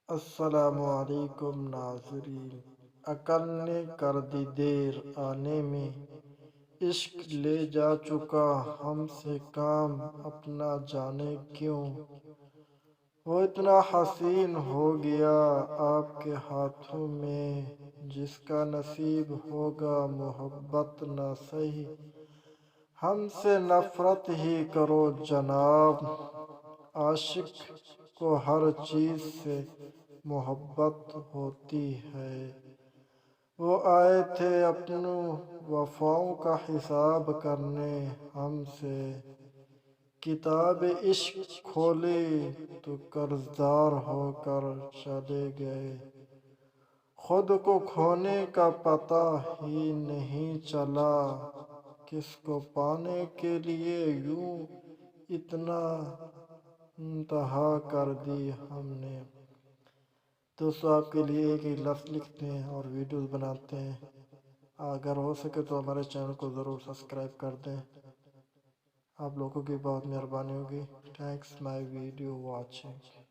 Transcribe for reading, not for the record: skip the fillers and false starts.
السلام علیکم ناظرین، عقل نے کر دی دیر آنے میں، عشق لے جا چکا ہم سے کام اپنا جانے کیوں۔ وہ اتنا حسین ہو گیا آپ کے ہاتھوں میں، جس کا نصیب ہوگا محبت نہ سہی، ہم سے نفرت ہی کرو جناب۔ عاشق کو ہر چیز سے محبت ہوتی ہے۔ وہ آئے تھے اپنوں وفاؤں کا حساب کرنے ہم سے، کتاب عشق کھولی تو قرضدار ہو کر چلے گئے۔ خود کو کھونے کا پتہ ہی نہیں چلا، کس کو پانے کے لیے یوں اتنا تنہا کر دی ہم نے۔ دوستو، آپ کے لیے ایک ایک لفظ لکھتے ہیں اور ویڈیوز بناتے ہیں۔ اگر ہو سکے تو ہمارے چینل کو ضرور سبسکرائب کر دیں، آپ لوگوں کی بہت مہربانی ہوگی۔ Thanks my video watching.